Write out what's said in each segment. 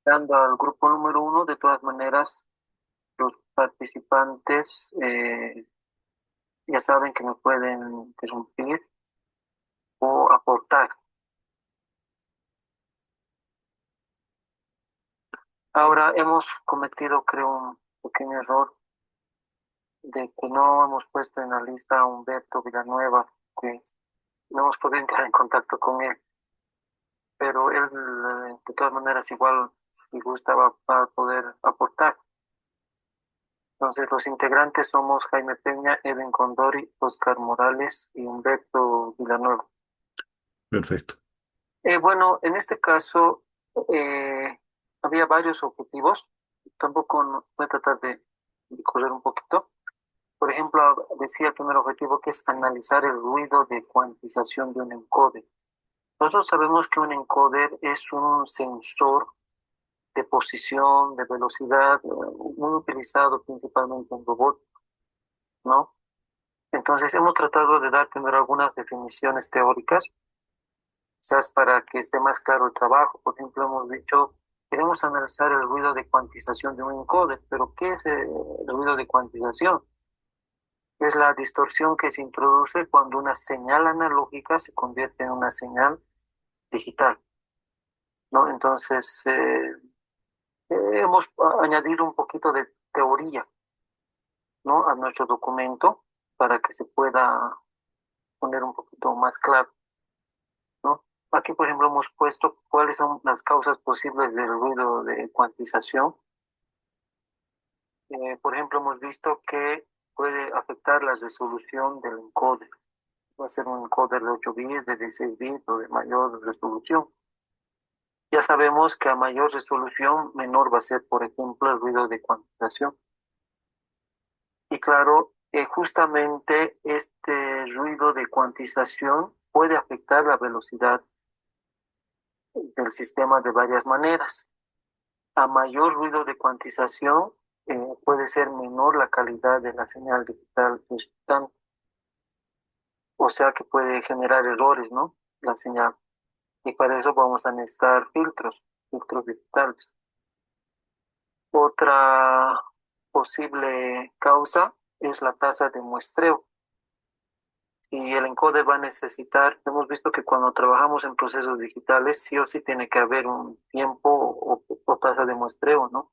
Dando al grupo número uno, de todas maneras, los participantes ya saben que me pueden interrumpir o aportar. Ahora hemos cometido, creo, un pequeño error de que no hemos puesto en la lista a Humberto Villanueva, que no hemos podido entrar en contacto con él, pero él, de todas maneras, igual, si gusta, va a poder aportar. Entonces, los integrantes somos Jaime Peña, Eden Condori, Oscar Morales y Humberto Villanueva. Perfecto. Bueno, en este caso eh, había varios objetivos. Tampoco voy a tratar de correr un poquito. Por ejemplo, decía el primer objetivo que es analizar el ruido de cuantización de un encoder. Nosotros sabemos que un encoder es un sensor de posición, de velocidad, muy utilizado principalmente en robots, ¿no? Entonces, hemos tratado de dar primero algunas definiciones teóricas, quizás para que esté más claro el trabajo. Por ejemplo, hemos dicho, queremos analizar el ruido de cuantización de un encoder, pero ¿qué es el ruido de cuantización? Es la distorsión que se introduce cuando una señal analógica se convierte en una señal digital, ¿no? Entonces, hemos añadido un poquito de teoría, ¿no? A nuestro documento para que se pueda poner un poquito más claro, ¿no? Aquí, por ejemplo, hemos puesto cuáles son las causas posibles del ruido de cuantización. Por ejemplo, hemos visto que puede afectar la resolución del encoder. Va a ser un encoder de 8 bits, de 16 bits o de mayor resolución. Ya sabemos que a mayor resolución, menor va a ser, por ejemplo, el ruido de cuantización. Y claro, justamente este ruido de cuantización puede afectar la velocidad del sistema de varias maneras. A mayor ruido de cuantización, puede ser menor la calidad de la señal digital resultante, o sea que puede generar errores, ¿no? La señal. Y para eso vamos a necesitar filtros digitales. Otra posible causa es la tasa de muestreo. Y el encoder va a necesitar, hemos visto que cuando trabajamos en procesos digitales, sí o sí tiene que haber un tiempo o tasa de muestreo, ¿no?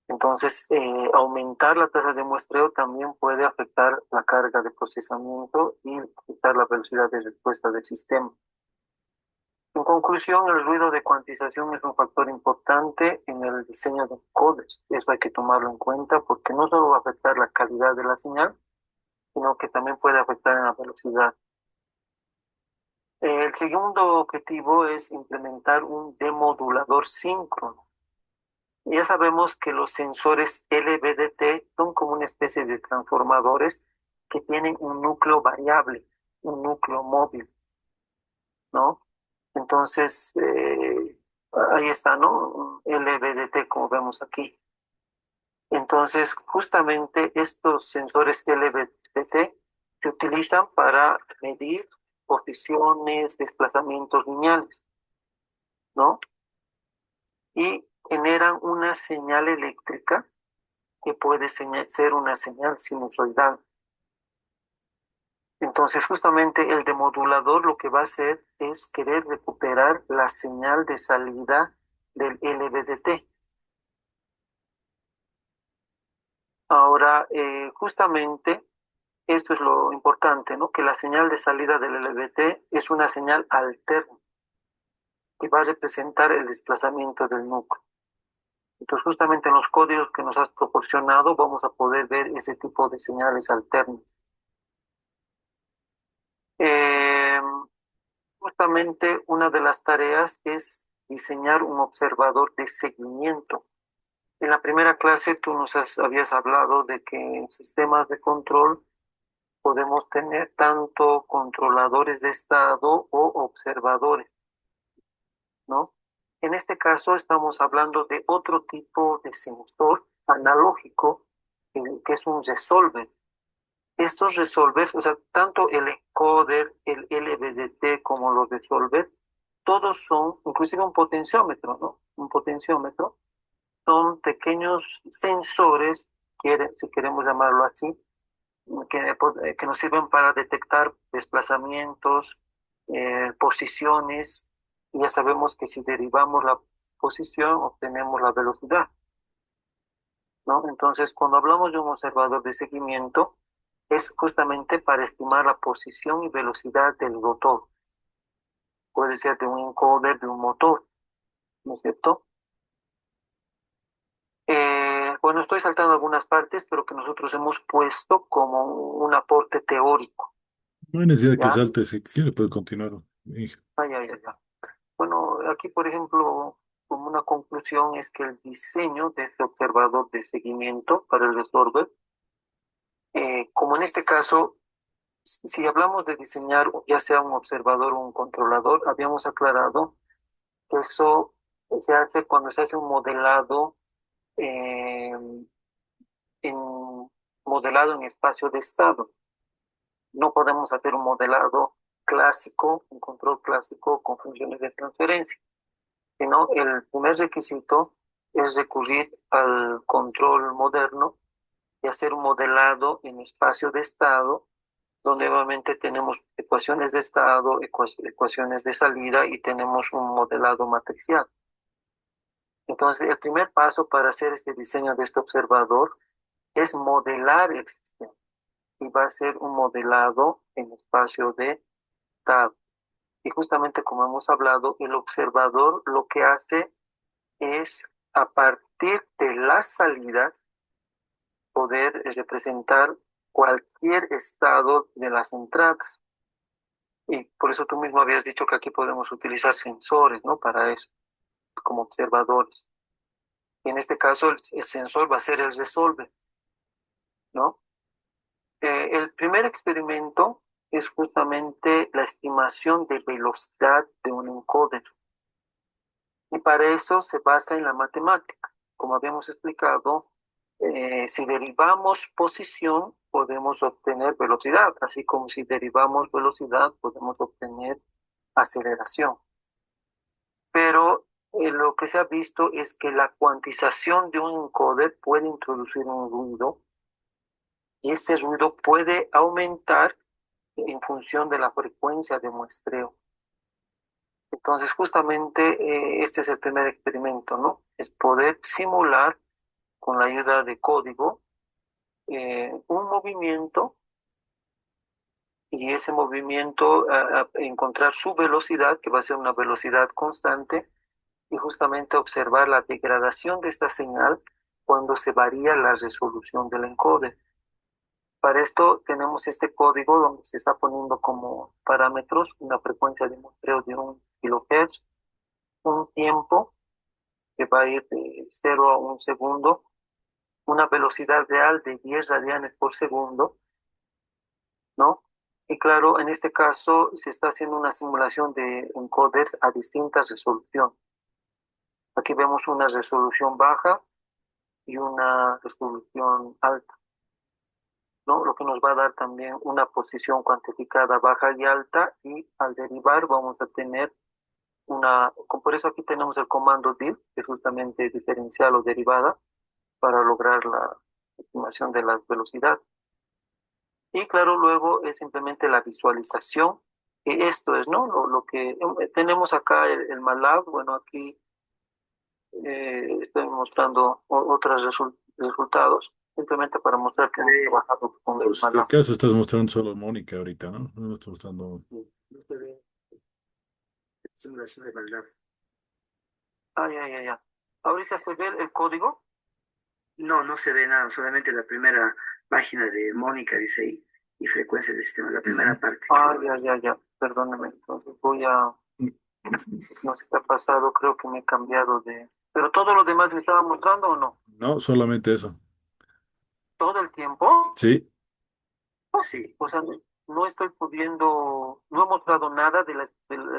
Entonces, aumentar la tasa de muestreo también puede afectar la carga de procesamiento y afectar la velocidad de respuesta del sistema. En conclusión, el ruido de cuantización es un factor importante en el diseño de encoders. Eso hay que tomarlo en cuenta porque no solo va a afectar la calidad de la señal, sino que también puede afectar en la velocidad. El segundo objetivo es implementar un demodulador síncrono. Ya sabemos que los sensores LVDT son como una especie de transformadores que tienen un núcleo variable, un núcleo móvil, ¿no? Entonces, ahí está, ¿no? LVDT, como vemos aquí. Entonces, justamente estos sensores LVDT se utilizan para medir posiciones, desplazamientos lineales, ¿no? Y generan una señal eléctrica que puede ser una señal sinusoidal. Entonces, justamente el demodulador lo que va a hacer es querer recuperar la señal de salida del LVDT. Ahora, justamente esto es lo importante, ¿no? Que la señal de salida del LVDT es una señal alterna que va a representar el desplazamiento del núcleo. Entonces, justamente en los códigos que nos has proporcionado vamos a poder ver ese tipo de señales alternas. Eh, Justamente una de las tareas es diseñar un observador de seguimiento. En la primera clase tú habías hablado de que en sistemas de control podemos tener tanto controladores de estado o observadores, ¿no? En este caso estamos hablando de otro tipo de sensor analógico, que es un resolver. Estos resolvers, o sea, tanto el encoder, el LVDT como los resolvers, todos son, inclusive un potenciómetro, ¿no? Un potenciómetro son pequeños sensores, si queremos llamarlo así, que nos sirven para detectar desplazamientos, posiciones, y ya sabemos que si derivamos la posición obtenemos la velocidad, ¿no? Entonces, cuando hablamos de un observador de seguimiento, es justamente para estimar la posición y velocidad del rotor, puede ser de un encoder, de un motor, ¿no es cierto? Bueno, estoy saltando algunas partes, pero que nosotros hemos puesto como un aporte teórico, No hay necesidad de que ¿ya? salte, si quiere puede continuar. Ay, ay, ay, ay. Bueno, aquí, por ejemplo, como una conclusión es que el diseño de este observador de seguimiento para el resolver, como en este caso, si hablamos de diseñar ya sea un observador o un controlador, habíamos aclarado que eso se hace cuando se hace un modelado eh, modelado en espacio de estado. No podemos hacer un modelado clásico, un control clásico con funciones de transferencia, sino el primer requisito es recurrir al control moderno y hacer un modelado en espacio de estado, donde obviamente tenemos ecuaciones de estado, ecuaciones de salida y tenemos un modelado matricial. Entonces, el primer paso para hacer este diseño de este observador es modelar el sistema y va a ser un modelado en espacio de estado. Y justamente como hemos hablado, el observador lo que hace es a partir de las salidas poder representar cualquier estado de las entradas. Y por eso tú mismo habías dicho que aquí podemos utilizar sensores, ¿no? Para eso, como observadores. Y en este caso el sensor va a ser el resolver, ¿no? El primer experimento es justamente la estimación de velocidad de un encoder. Y para eso se basa en la matemática. Como habíamos explicado, si derivamos posición, podemos obtener velocidad, así como si derivamos velocidad, podemos obtener aceleración. Pero lo que se ha visto es que la cuantización de un encoder puede introducir un ruido y este ruido puede aumentar en función de la frecuencia de muestreo. Entonces, justamente este es el primer experimento, ¿no? Es poder simular con la ayuda de código un movimiento y ese movimiento encontrar su velocidad, que va a ser una velocidad constante, y justamente observar la degradación de esta señal cuando se varía la resolución del encoder. Para esto tenemos este código donde se está poniendo como parámetros una frecuencia de muestreo de 1 kHz, un tiempo que va a ir de 0 a 1 segundo, una velocidad real de 10 radianes por segundo, ¿no? Y claro, en este caso se está haciendo una simulación de encoders a distintas resoluciones. Aquí vemos una resolución baja y una resolución alta, ¿no? Lo que nos va a dar también una posición cuantificada baja y alta, y al derivar vamos a tener por eso aquí tenemos el comando diff, que es justamente diferencial o derivada, para lograr la estimación de la velocidad. Y claro, luego es simplemente la visualización. Y esto es, ¿no? Lo que tenemos acá el MATLAB. Bueno, aquí estoy mostrando otros resultados, simplemente para mostrar que hemos trabajado con el Pues, MATLAB. ¿acaso estás mostrando solo a Mónica ahorita, no? No estás mostrando. No se ve simulación de maldad. Ay, ay, ay, ay. ¿Ahorita se ve el código? No, no se ve nada, solamente la primera página de Mónica dice ahí, y frecuencia del sistema, la primera parte. Ah, ya, ya, ya, perdóneme, entonces no sé qué ha pasado, creo que me he cambiado de... ¿Pero todo lo demás me estaba mostrando o no? No, solamente eso. ¿Todo el tiempo? Sí, Sí. O sea, no estoy pudiendo, no he mostrado nada de la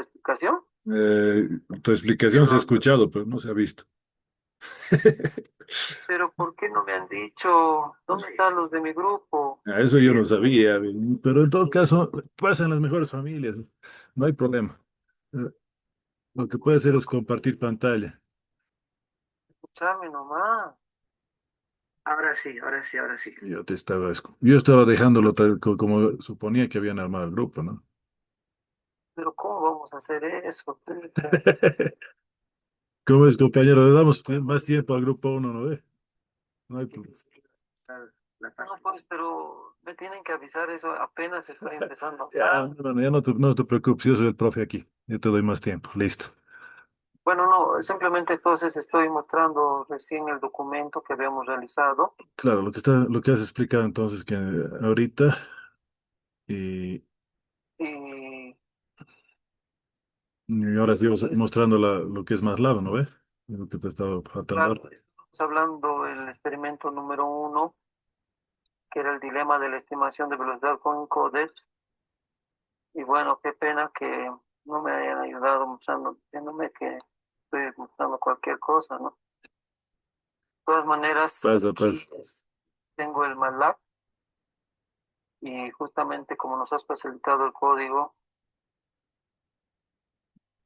explicación, eh, tu explicación se ha pero, escuchado, pero no se ha visto. pero ¿por qué no me han dicho dónde están los de mi grupo? A eso yo no sabía, pero en todo caso, pasan las mejores familias, no hay problema. Lo que puede hacer es compartir pantalla. Escuchame nomás. Ahora sí, ahora sí, ahora sí. Yo estaba dejándolo tal como suponía que habían armado el grupo, ¿no? Pero ¿cómo vamos a hacer eso, pucha? ¿Cómo es, compañero? Le damos más tiempo al grupo uno, ¿no ve? No hay Sí, problema. sí, la- la No, página. pues, pero me tienen que avisar eso, apenas estoy empezando Ya, acá. bueno, ya no te preocupes, yo soy el profe aquí. Yo te doy más tiempo. Listo. Bueno, no, simplemente entonces estoy mostrando recién el documento que habíamos realizado Claro, lo que has explicado entonces que ahorita y, y y ahora sigo mostrando lo que es más lado, ¿no ve? Lo que te estaba faltando claro, ahora. estamos hablando del experimento número uno, que era el dilema de la estimación de velocidad con encoders. Y bueno, qué pena que no me hayan ayudado mostrando, diciéndome que estoy mostrando cualquier cosa, ¿no? De todas maneras, Pasa, pasa. aquí tengo el MATLAB y justamente como nos has facilitado el código,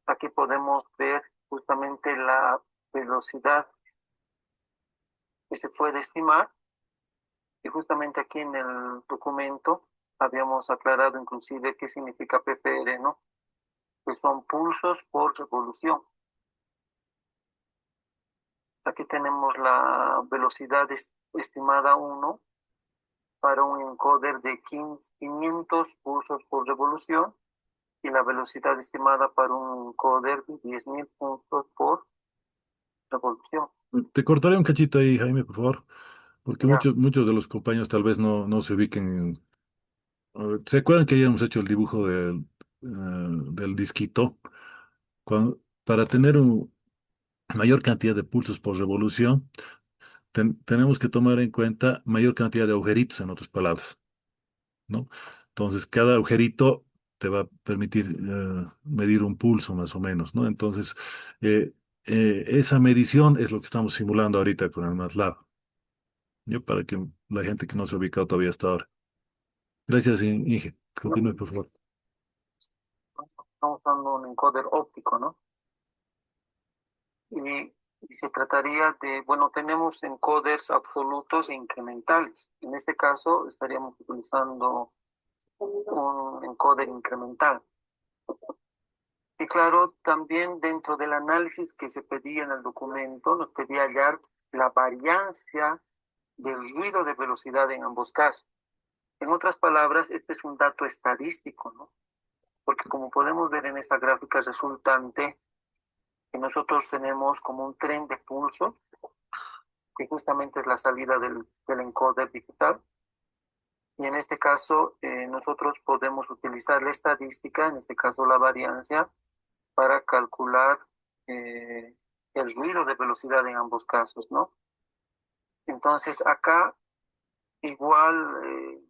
aquí podemos ver justamente la velocidad que se puede estimar y justamente aquí en el documento habíamos aclarado inclusive qué significa PPR, ¿no? Que son pulsos por revolución. Aquí tenemos la velocidad estimada uno para un encoder de 500 pulsos por revolución y la velocidad estimada para un encoder de 10.000 pulsos por revolución. Te cortaré un cachito ahí, Jaime, por favor, porque Ya, muchos de los compañeros tal vez no se ubiquen. ¿Se acuerdan que habíamos hecho el dibujo del disquito? Para tener una mayor cantidad de pulsos por revolución, tenemos que tomar en cuenta mayor cantidad de agujeritos, en otras palabras, ¿no? Entonces, cada agujerito te va a permitir medir un pulso más o menos, ¿no? Entonces, eh, esa medición es lo que estamos simulando ahorita con el MATLAB, ¿ya? Para que la gente que no se ha ubicado todavía hasta ahora. Gracias, Inge. ¿no? Continúe, por favor. Estamos usando un encoder óptico, ¿no? Y se trataría de, bueno, tenemos encoders absolutos e incrementales. En este caso estaríamos utilizando un encoder incremental. Y claro, también dentro del análisis que se pedía en el documento, nos pedía hallar la variancia del ruido de velocidad en ambos casos. En otras palabras, este es un dato estadístico, ¿no? Porque como podemos ver en esta gráfica resultante, que nosotros tenemos como un tren de pulso, que justamente es la salida del encoder digital. Y en este caso, nosotros podemos utilizar la estadística, en este caso la variancia, para calcular eh, el ruido de velocidad en ambos casos, ¿no? Entonces, acá igual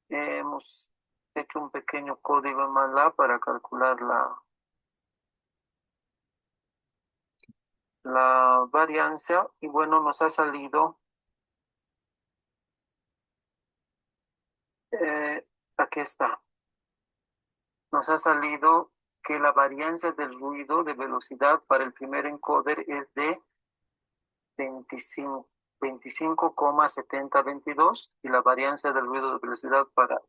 hemos hecho un pequeño código en MATLAB para calcular la variancia y bueno, nos ha salido, eh, aquí está, nos ha salido que la variancia del ruido de velocidad para el primer encoder es de 25, 25,7022 y la variancia del ruido de velocidad para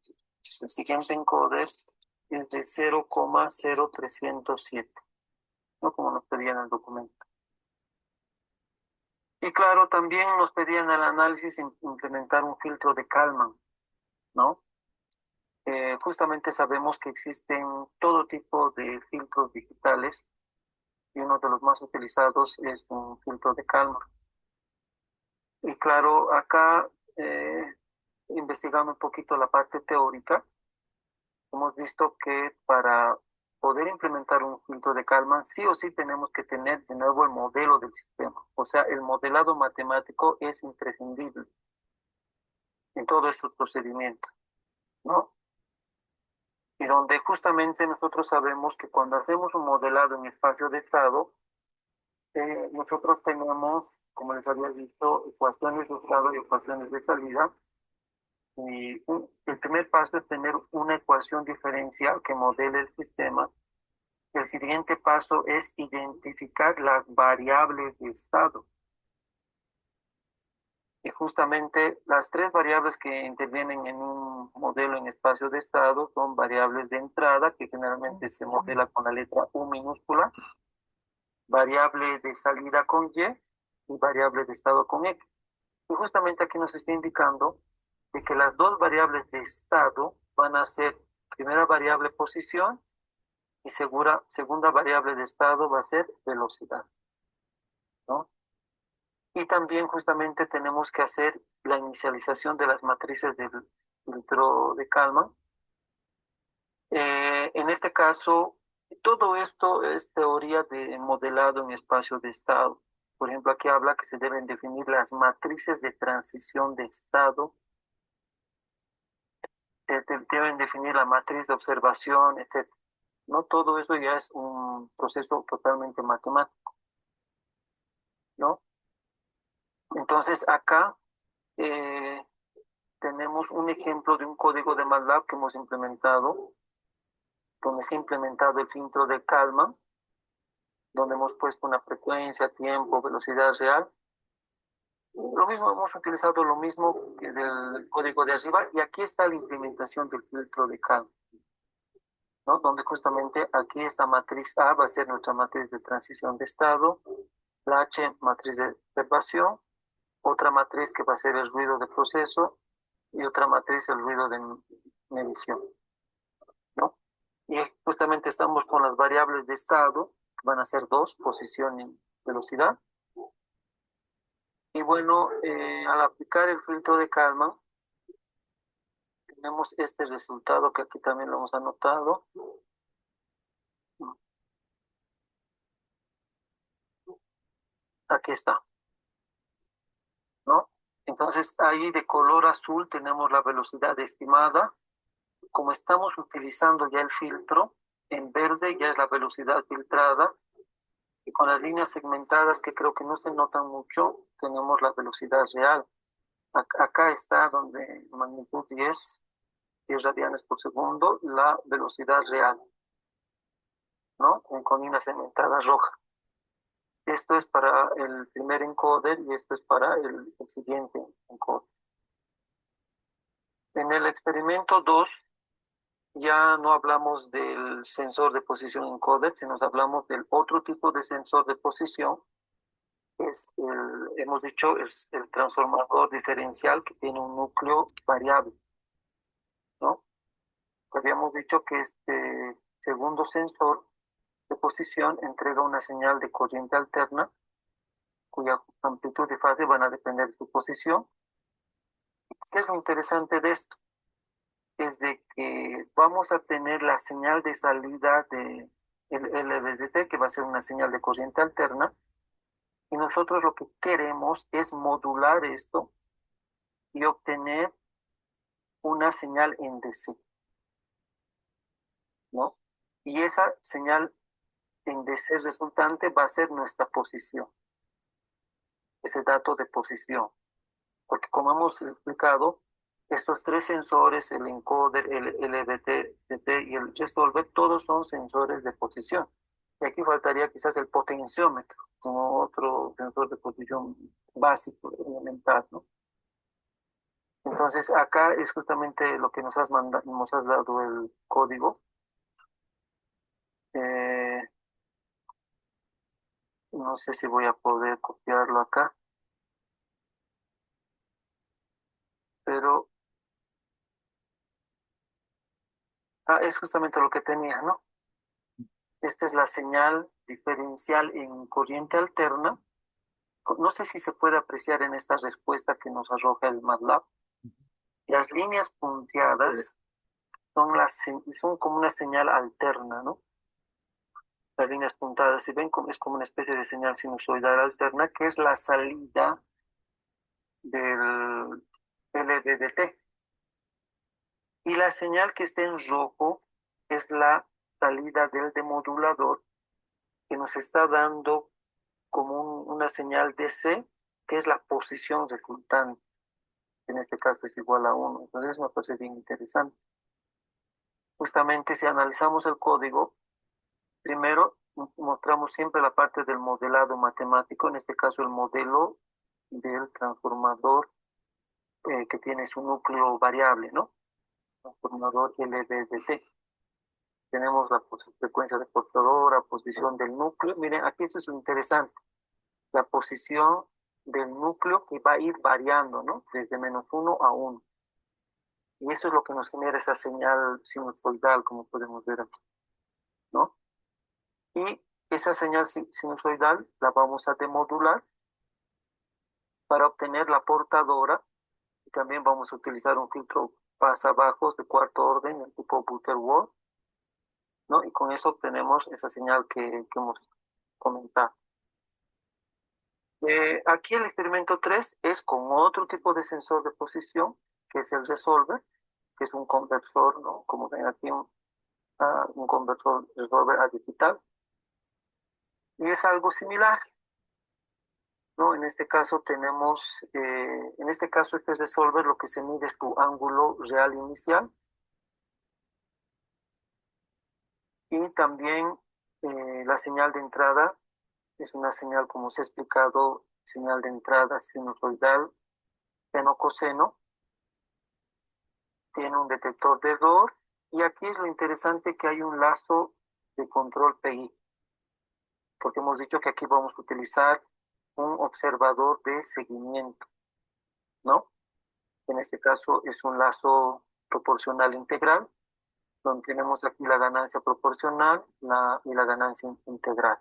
el siguiente encoder es de 0,0307, ¿no? Como nos pedían en el documento. Y claro, también nos pedían el análisis implementar un filtro de Kalman, ¿no? Justamente sabemos que existen todo tipo de filtros digitales y uno de los más utilizados es un filtro de Kalman. Y claro, acá investigando un poquito la parte teórica, hemos visto que para poder implementar un filtro de Kalman, sí o sí tenemos que tener de nuevo el modelo del sistema. O sea, el modelado matemático es imprescindible en todos estos procedimientos, ¿no? Y donde justamente nosotros sabemos que cuando hacemos un modelado en espacio de estado, nosotros tenemos, como les había dicho, ecuaciones de estado y ecuaciones de salida. Y el primer paso es tener una ecuación diferencial que modele el sistema. El siguiente paso es identificar las variables de estado. Y justamente las tres variables que intervienen en un modelo en espacio de estado son variables de entrada, que generalmente se modela con la letra U minúscula, variable de salida con y variable de estado con X. Y justamente aquí nos está indicando de que las dos variables de estado van a ser primera variable posición y segunda variable de estado va a ser velocidad, ¿no? Y también justamente tenemos que hacer la inicialización de las matrices del filtro de Kalman. En este caso, todo esto es teoría de modelado en espacio de estado. Por ejemplo, aquí habla que se deben definir las matrices de transición de estado, deben definir la matriz de observación, etc. No todo eso ya es un proceso totalmente matemático, ¿no? Entonces acá eh, tenemos un ejemplo de un código de MATLAB que hemos implementado, donde se ha implementado el filtro de Kalman, donde hemos puesto una frecuencia, tiempo, velocidad real. Lo mismo, hemos utilizado lo mismo que del código de arriba, y aquí está la implementación del filtro de Kalman, ¿no? Donde justamente aquí esta matriz A va a ser nuestra matriz de transición de estado, la H matriz de observación, otra matriz que va a ser el ruido de proceso y otra matriz el ruido de medición, ¿no? Y justamente estamos con las variables de estado, que van a ser dos, posición y velocidad. Y bueno, al aplicar el filtro de Kalman, tenemos este resultado que aquí también lo hemos anotado. Aquí está, ¿no? Entonces ahí de color azul tenemos la velocidad estimada. Como estamos utilizando ya el filtro, en verde ya es la velocidad filtrada. Y con las líneas segmentadas que creo que no se notan mucho, tenemos la velocidad real. Acá está donde magnitud 10 radianes por segundo, la velocidad real, ¿no? Con líneas segmentadas rojas. Esto es para el primer encoder y esto es para el siguiente encoder. En el experimento 2 ya no hablamos del sensor de posición encoder, sino hablamos del otro tipo de sensor de posición. Hemos dicho, es el transformador diferencial que tiene un núcleo variable, ¿no? Habíamos dicho que este segundo sensor de posición entrega una señal de corriente alterna, cuya amplitud y fase van a depender de su posición. ¿Qué es lo interesante de esto? Es de que vamos a tener la señal de salida de el LVDT, que va a ser una señal de corriente alterna, y nosotros lo que queremos es modular esto y obtener una señal en DC, ¿no? Y esa señal en DC resultante va a ser nuestra posición, ese dato de posición. Porque como hemos explicado, estos tres sensores, el encoder, el LVDT y el resolver, todos son sensores de posición. Y aquí faltaría quizás el potenciómetro, como otro sensor de posición básico, elemental, ¿no? Entonces, acá es justamente lo que nos has dado el código. Eh, no sé si voy a poder copiarlo acá, pero es justamente lo que tenía, ¿no? Esta es la señal diferencial en corriente alterna. No sé si se puede apreciar en esta respuesta que nos arroja el MATLAB. Las líneas punteadas son como una señal alterna, ¿no? Las líneas puntadas, si ven, es como una especie de señal sinusoidal alterna, que es la salida del LVDT. Y la señal que está en rojo es la salida del demodulador, que nos está dando como una señal DC, que es la posición resultante. En este caso es igual a 1. Entonces me parece bien interesante. Justamente si analizamos el código, Primero, mostramos siempre la parte del modelado matemático, en este caso el modelo del transformador que tiene su núcleo variable, ¿no? Transformador LVDT. Tenemos la frecuencia de portadora, posición del núcleo. Miren, aquí esto es lo interesante. La posición del núcleo que va a ir variando, ¿no? Desde -1 a 1. Y eso es lo que nos genera esa señal sinusoidal, como podemos ver aquí, ¿no? Y esa señal sinusoidal la vamos a demodular para obtener la portadora. Y también vamos a utilizar un filtro pasabajos de cuarto orden, el tipo Butterworth, ¿no? Y con eso obtenemos esa señal que hemos comentado. Aquí el experimento 3 es con otro tipo de sensor de posición, que es el resolver, que es un conversor, ¿no? Como ven aquí, un conversor resolver a digital. Y es algo similar, ¿no? En este caso tenemos, en este caso este resolver lo que se mide es tu ángulo real inicial y también la señal de entrada es una señal, como se ha explicado, señal de entrada sinusoidal, seno-coseno, tiene un detector de error y aquí es lo interesante que hay un lazo de control PI, porque hemos dicho que aquí vamos a utilizar un observador de seguimiento, ¿no? En este caso es un lazo proporcional integral, donde tenemos aquí la ganancia proporcional y la ganancia integral.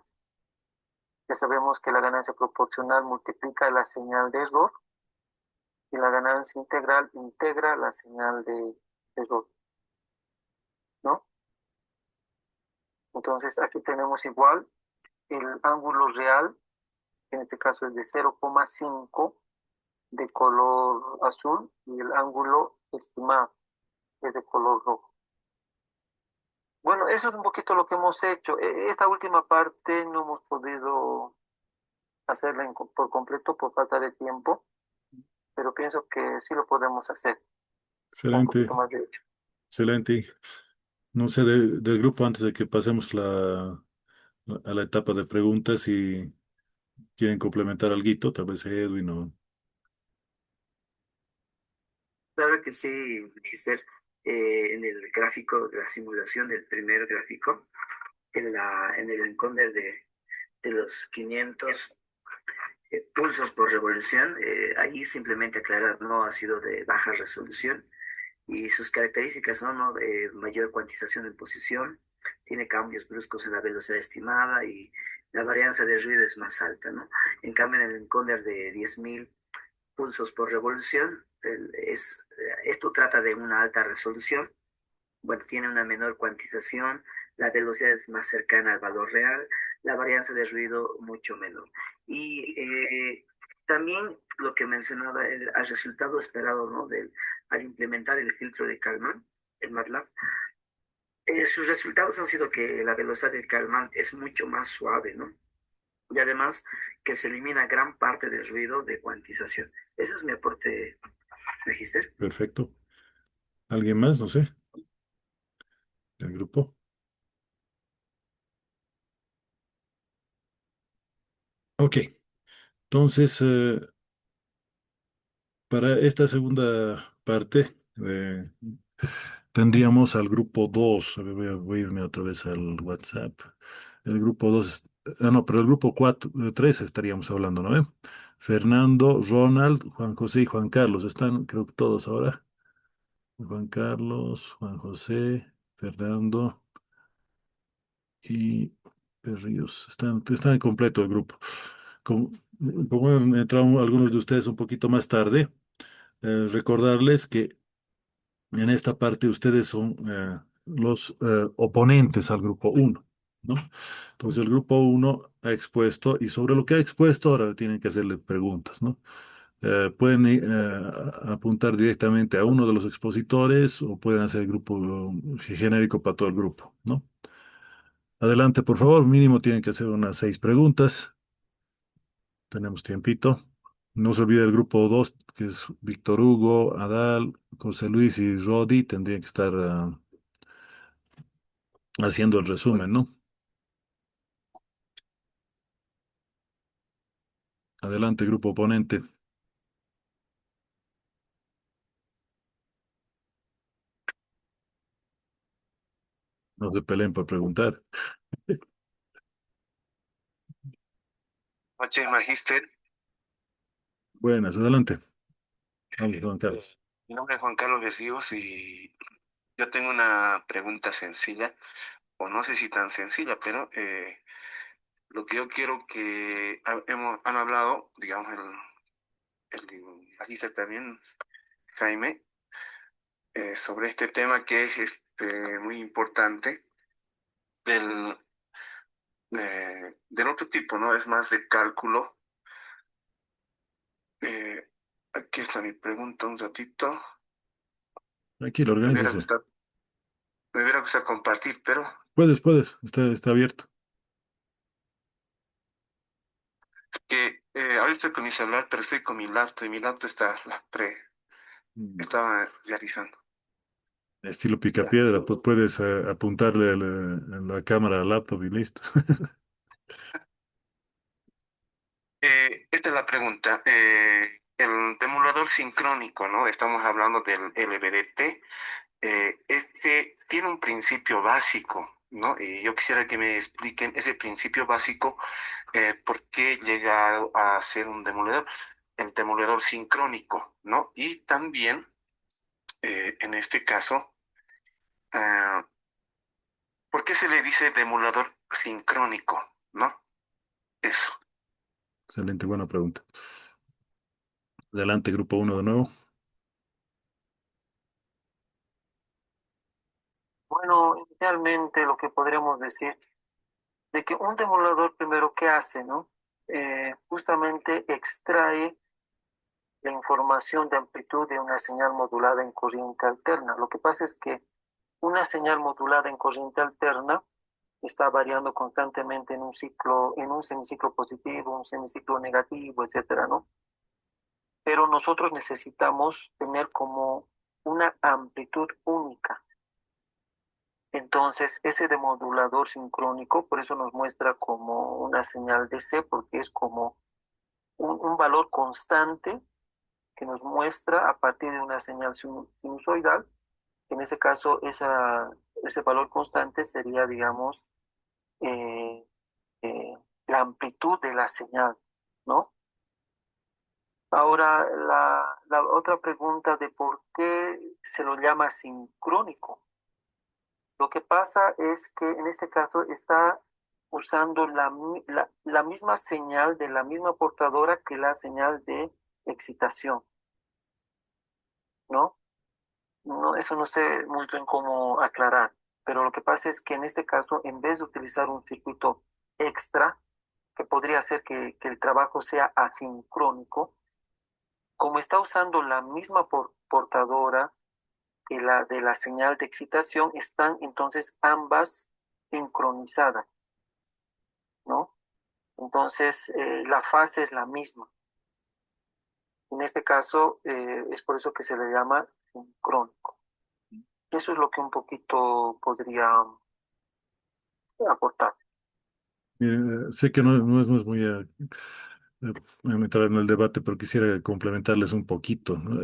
Ya sabemos que la ganancia proporcional multiplica la señal de error y la ganancia integral integra la señal de error, ¿no? Entonces aquí tenemos igual el ángulo real, que en este caso es de 0,5 de color azul y el ángulo estimado es de color rojo. Bueno, eso es un poquito lo que hemos hecho. Esta última parte no hemos podido hacerla por completo por falta de tiempo, pero pienso que sí lo podemos hacer con un Excelente, poquito más de hecho. excelente. No sé del grupo antes de que pasemos a la etapa de preguntas si quieren complementar algo, tal vez Edwin o... Claro que sí, Magister. En el gráfico de la simulación del primer gráfico, en el encoder de los 500 pulsos por revolución, ahí simplemente aclarar, no ha sido de baja resolución y sus características son, ¿no? Mayor cuantización en posición, tiene cambios bruscos en la velocidad estimada y la varianza de ruido es más alta, ¿no? En cambio, en el encoder de 10.000 pulsos por revolución, esto trata de una alta resolución, bueno, tiene una menor cuantización, la velocidad es más cercana al valor real, la varianza de ruido mucho menor. Y también lo que mencionaba, el resultado esperado, ¿no? Al implementar el filtro de Kalman, el MATLAB, sus resultados han sido que la velocidad del Kalman es mucho más suave, ¿no? Y además que se elimina gran parte del ruido de cuantización. Ese es mi aporte, Magister. Perfecto. ¿Alguien más? No sé, del grupo. Ok, entonces, para esta segunda parte, tendríamos al grupo 2. A ver, voy a irme otra vez al WhatsApp. El grupo 2, no, pero el grupo 4, 3 estaríamos hablando, ¿no? Fernando, Ronald, Juan José y Juan Carlos. Están, creo que todos ahora. Juan Carlos, Juan José, Fernando y Berríos. Están completo el grupo. Como, como han entrado algunos de ustedes un poquito más tarde, recordarles que en esta parte ustedes son los oponentes al grupo uno, ¿no? Entonces el grupo uno ha expuesto y sobre lo que ha expuesto ahora tienen que hacerle preguntas, ¿no? Pueden apuntar directamente a uno de los expositores o pueden hacer el grupo genérico para todo el grupo, ¿no? Adelante, por favor, mínimo tienen que hacer unas 6 preguntas. Tenemos tiempito. No se olvide el grupo 2 que es Víctor Hugo, Adal, José Luis y Rodi, tendrían que estar haciendo el resumen, ¿no? Adelante, grupo oponente. No se peleen por preguntar. Noche, Magíster. Buenas, adelante. Vamos, Juan Carlos. Mi nombre es Juan Carlos Besíos y yo tengo una pregunta sencilla, o no sé si tan sencilla, pero lo que yo quiero que han hablado, digamos, el Magíster también, Jaime, sobre este tema que es muy importante del, del otro tipo, ¿no? Es más de cálculo. Eh, Aquí está mi pregunta, un ratito. Tranquilo, Me hubiera organícese. gustado, me hubiera gustado compartir, pero Puedes, está abierto. que ahorita estoy con mi celular, pero estoy con mi laptop y mi laptop Mm. estaba realizando. Estilo Ya. picapiedra, puedes apuntarle a la cámara al laptop y listo. Esta es la pregunta. El demulador sincrónico, ¿no? Estamos hablando del LVDT. Este tiene un principio básico, ¿no? Y yo quisiera que me expliquen ese principio básico, por qué llega a ser un demoledor, el demoledor sincrónico, ¿no? Y también, en este caso, ah, ¿por qué se le dice demoledor sincrónico? ¿No? Eso. Excelente, buena pregunta. Adelante, grupo uno de nuevo. Bueno, inicialmente lo que podríamos decir de que un demoledor primero, ¿qué hace, no? Justamente extrae la información de amplitud de una señal modulada en corriente alterna. Lo que pasa es que una señal modulada en corriente alterna está variando constantemente en un ciclo, en un semiciclo positivo, un semiciclo negativo, etcétera, ¿no? Pero nosotros necesitamos tener como una amplitud única. Entonces, ese demodulador sincrónico, por eso nos muestra como una señal de C, porque es como un valor constante que nos muestra a partir de una señal sinusoidal. En ese caso, ese valor constante sería, digamos, eh, la amplitud de la señal, ¿no? Ahora, la otra pregunta de por qué se lo llama sincrónico. Lo que pasa es que en este caso está usando la misma señal de la misma portadora que la señal de excitación, ¿no? No, eso no sé muy bien cómo aclarar, pero lo que pasa es que en este caso, en vez de utilizar un circuito extra, que podría hacer que el trabajo sea asincrónico, como está usando la misma portadora que la de la señal de excitación, están entonces ambas sincronizadas, ¿no? Entonces, la fase es la misma. En este caso, es por eso que se le llama sincrónico. Eso es lo que un poquito podría aportar. Sé que no es muy eh, entrar en el debate, pero quisiera complementarles un poquito, ¿no?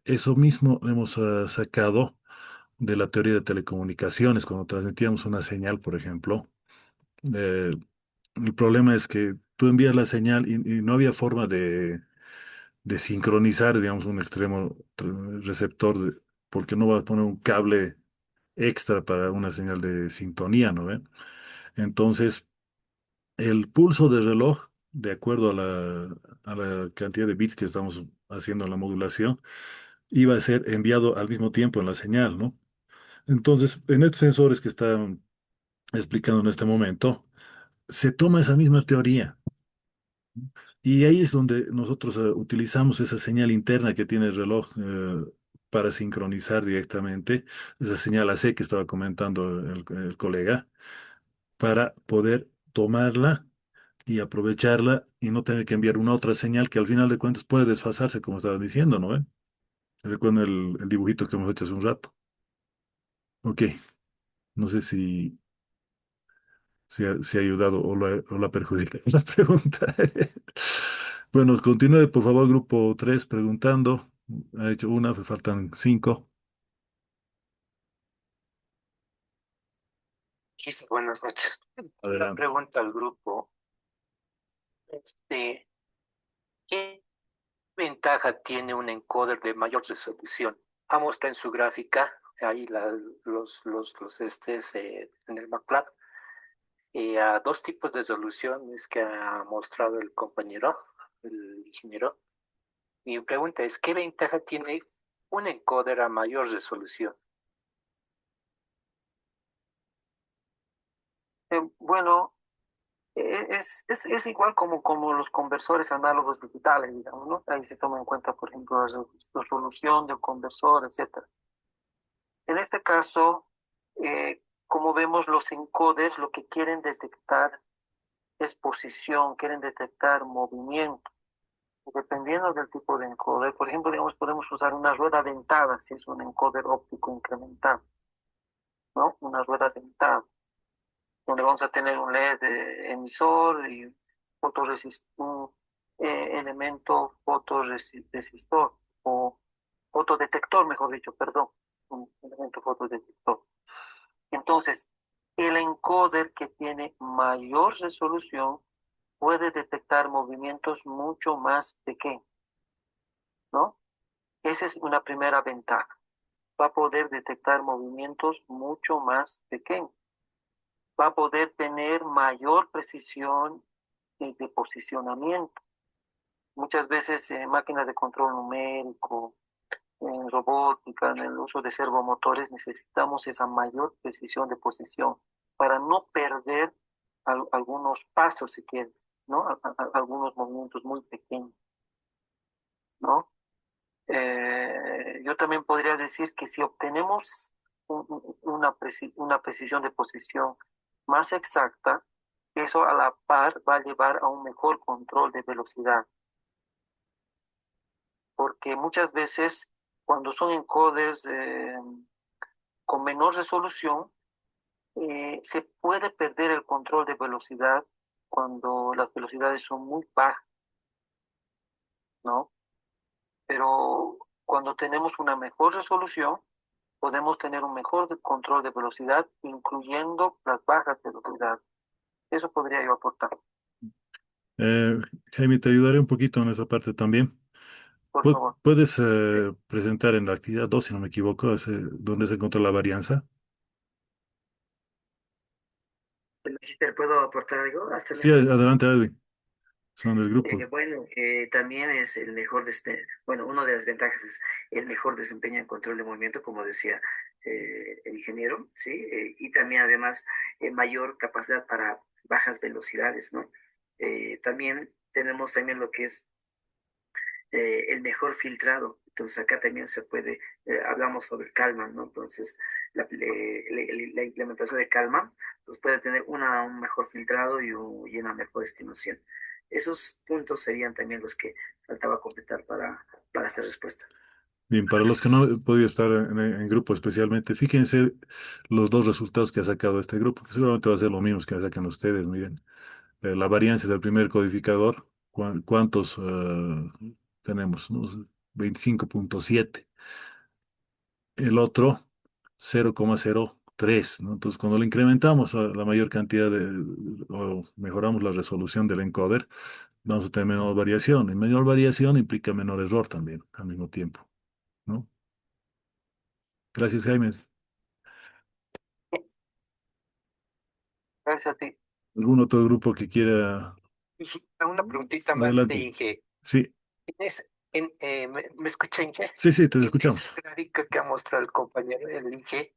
Eso mismo hemos sacado de la teoría de telecomunicaciones, cuando transmitíamos una señal, por ejemplo. eh, el problema es que tú envías la señal y no había forma de sincronizar, digamos, un extremo receptor, porque no vas a poner un cable extra para una señal de sintonía, ¿no ve? Entonces, el pulso del reloj, de acuerdo a la cantidad de bits que estamos haciendo en la modulación, iba a ser enviado al mismo tiempo en la señal, ¿no? Entonces, en estos sensores que están explicando en este momento, se toma esa misma teoría. Y ahí es donde nosotros utilizamos esa señal interna que tiene el reloj para sincronizar directamente, esa señal AC que estaba comentando el colega, para poder tomarla y aprovecharla y no tener que enviar una otra señal que al final de cuentas puede desfasarse, como estaba diciendo, ¿no? Recuerden el dibujito que hemos hecho hace un rato. Ok, no sé si ha ayudado o lo ha perjudicado la pregunta. Bueno, continúe, por favor, grupo 3 preguntando. Ha hecho una, me faltan 5. Sí, buenas noches. Una Adelante. pregunta al grupo. Este, ¿Qué ventaja tiene un encoder de mayor resolución? Ha mostrado en su gráfica, ahí en el MATLAB, a dos tipos de resoluciones que ha mostrado el compañero, el ingeniero. Mi pregunta es, ¿qué ventaja tiene un encoder a mayor resolución? Bueno, es igual como los conversores análogos digitales, digamos, ¿no? Ahí se toma en cuenta, por ejemplo, la resolución del conversor, etcétera. En este caso, como vemos, los encoders lo que quieren detectar es posición, quieren detectar movimiento. Dependiendo del tipo de encoder, por ejemplo, digamos, podemos usar una rueda dentada si es un encoder óptico incremental, ¿no? Una rueda dentada, donde vamos a tener un LED emisor y un elemento fotorresistor o fotodetector, mejor dicho, perdón, un elemento fotodetector. Entonces, el encoder que tiene mayor resolución puede detectar movimientos mucho más pequeños, ¿no? Esa es una primera ventaja. Va a poder detectar movimientos mucho más pequeños. Va a poder tener mayor precisión de posicionamiento. Muchas veces en máquinas de control numérico, en robótica, en el uso de servomotores, necesitamos esa mayor precisión de posición para no perder algunos pasos, si quieren, ¿no? Algunos movimientos muy pequeños, ¿no? Yo también podría decir que si obtenemos una precisión de posición más exacta, eso a la par va a llevar a un mejor control de velocidad, porque muchas veces cuando son encoders con menor resolución, se puede perder el control de velocidad cuando las velocidades son muy bajas, ¿no? Pero cuando tenemos una mejor resolución, podemos tener un mejor control de velocidad, incluyendo las bajas velocidades. Eso podría yo aportar, Eh, Jaime, te ayudaré un poquito en esa parte también. por favor. ¿Puedes presentar en la actividad 2, si no me equivoco, donde se encontró la varianza? Magister, ¿puedo aportar algo hasta Sí, mientras? adelante, Edwin. Son del grupo. Bueno, también es el mejor, bueno, una de las ventajas es el mejor desempeño en control de movimiento, como decía el ingeniero, ¿sí? Y también además mayor capacidad para bajas velocidades, ¿no? También tenemos también lo que es el mejor filtrado. Entonces acá también se puede, hablamos sobre Kalman, ¿no? Entonces la implementación de Kalman pues puede tener un mejor filtrado y una mejor estimación. Esos puntos serían también los que faltaba completar para esta respuesta. Bien, para los que no he podido estar en grupo especialmente, fíjense los dos resultados que ha sacado este grupo, que seguramente va a ser lo mismo que sacan ustedes. Miren, la varianza del primer codificador, ¿cuántos tenemos? ¿No? 25,7. El otro, 0,03, ¿no? Entonces, cuando le incrementamos a la mayor cantidad o mejoramos la resolución del encoder, vamos a tener menor variación. Y menor variación implica menor error también al mismo tiempo, ¿no? Gracias, Jaime. Gracias a ti. ¿Algún otro grupo que quiera? Una preguntita más de Adelante. Inge. Sí, ¿Me escucha, Inge? sí, sí, te En esa escuchamos. gráfica que ha mostrado el compañero, el Inge,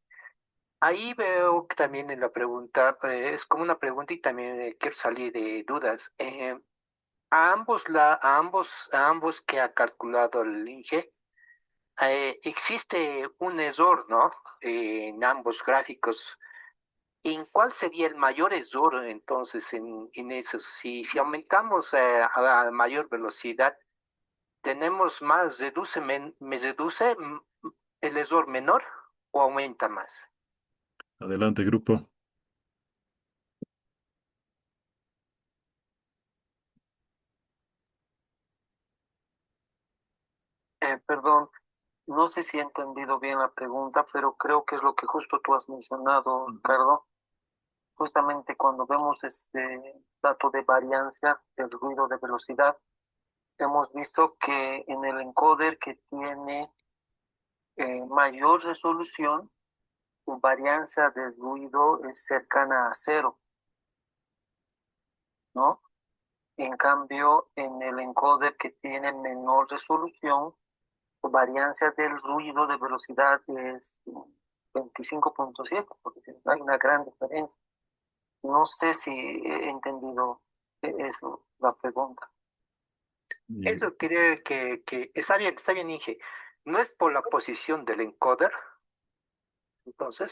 ahí veo que también en la pregunta, es como una pregunta y también quiero salir de dudas. A ambos que ha calculado el INGE, existe un error, ¿no? En ambos gráficos. ¿En cuál sería el mayor error entonces en eso? Si aumentamos a mayor velocidad, tenemos más, me reduce el error menor o aumenta más. Adelante, grupo. Perdón, no sé si he entendido bien la pregunta, pero creo que es lo que justo tú has mencionado, Ricardo. Justamente cuando vemos este dato de variancia del ruido de velocidad, hemos visto que en el encoder que tiene mayor resolución, su varianza de ruido es cercana a cero, ¿no? En cambio, en el encoder que tiene menor resolución, su varianza del ruido de velocidad es 25.7, porque hay una gran diferencia. No sé si he entendido eso, la pregunta. Y Eso quiere que está bien, Inge. No es por la posición del encoder, entonces.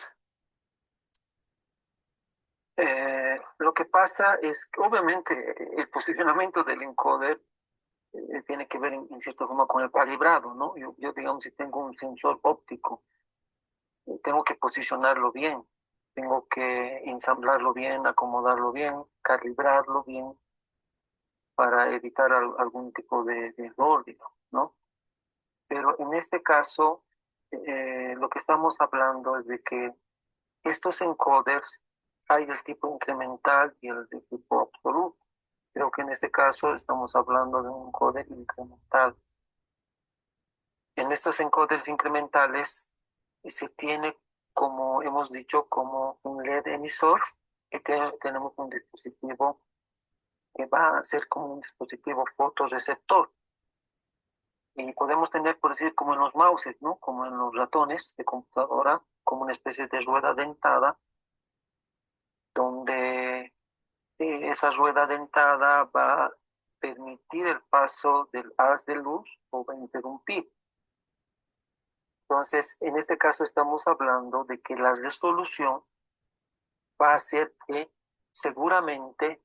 Lo que pasa es que obviamente el posicionamiento del encoder tiene que ver en cierta forma con el calibrado, ¿no? Yo, digamos, si tengo un sensor óptico, tengo que posicionarlo bien, tengo que ensamblarlo bien, acomodarlo bien, calibrarlo bien para evitar algún tipo de error, digamos, ¿no? Pero en este caso, lo que estamos hablando es de que estos encoders hay del tipo incremental y el de tipo absoluto. Creo que en este caso estamos hablando de un encoder incremental. En estos encoders incrementales se tiene, como hemos dicho, como un LED emisor, que tenemos un dispositivo que va a ser como un dispositivo fotorreceptor. Y podemos tener, por decir, como en los mouses, ¿no? Como en los ratones de computadora, como una especie de rueda dentada, donde esa rueda dentada va a permitir el paso del haz de luz o va a interrumpir. Entonces, en este caso estamos hablando de que la resolución va a ser que seguramente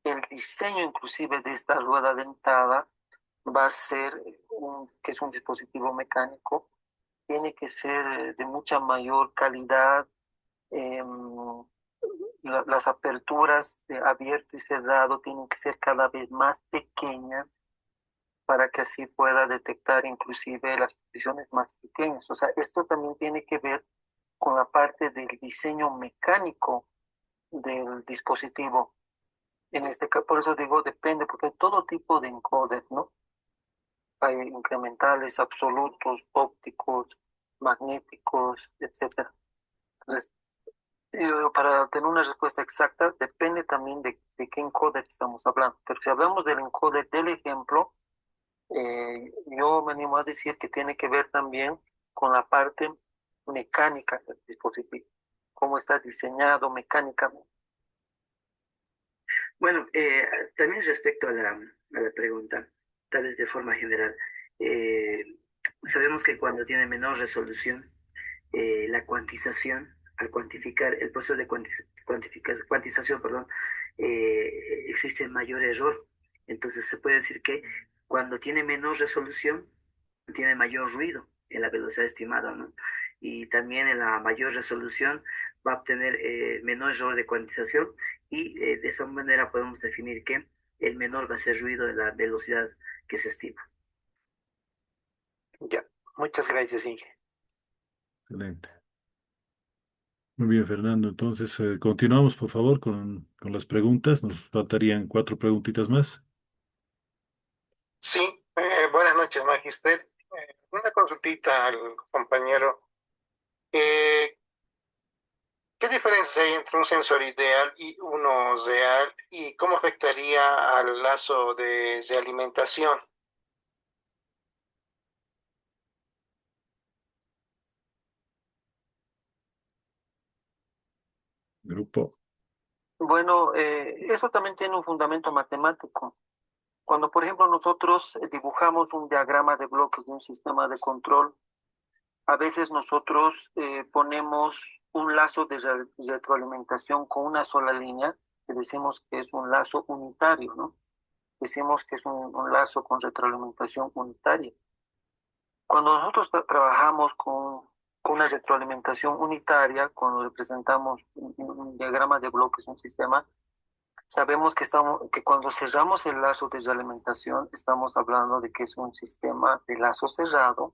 el diseño inclusive de esta rueda dentada va a ser que es un dispositivo mecánico, tiene que ser de mucha mayor calidad. Las aperturas de abierto y cerrado tienen que ser cada vez más pequeñas para que así pueda detectar inclusive las posiciones más pequeñas. O sea, esto también tiene que ver con la parte del diseño mecánico del dispositivo. En este caso, por eso digo, depende, porque hay todo tipo de encoder, ¿no? Hay incrementales, absolutos, ópticos, magnéticos, etcétera. Entonces, para tener una respuesta exacta, depende también de qué encoder estamos hablando. Pero si hablamos del encoder del ejemplo, yo me animo a decir que tiene que ver también con la parte mecánica del dispositivo, cómo está diseñado mecánicamente. Bueno, también respecto a la pregunta, tal vez de forma general, eh, sabemos que cuando tiene menor resolución, la cuantización, al cuantificar, el proceso de cuantización, perdón, existe mayor error. Entonces se puede decir que cuando tiene menor resolución, tiene mayor ruido en la velocidad estimada, ¿no? Y también en la mayor resolución va a obtener menor error de cuantización y de esa manera podemos definir que el menor va a ser ruido de la velocidad que se estima. Ya, muchas gracias, Inge. excelente. Muy bien, Fernando. Entonces, continuamos, por favor, con las preguntas. Nos faltarían cuatro preguntitas más. Sí, buenas noches, Magister. Una consultita al compañero. Eh, ¿Qué diferencia hay entre un sensor ideal y uno real y cómo afectaría al lazo de realimentación? Grupo. Bueno, eso también tiene un fundamento matemático. Cuando, por ejemplo, nosotros dibujamos un diagrama de bloques de un sistema de control, a veces nosotros ponemos un lazo de retroalimentación con una sola línea, que decimos que es un lazo unitario, ¿no? Decimos que es un lazo con retroalimentación unitaria. Cuando nosotros trabajamos con una retroalimentación unitaria, cuando representamos un diagrama de bloques, un sistema, Sabemos que cuando cerramos el lazo de realimentación, estamos hablando de que es un sistema de lazo cerrado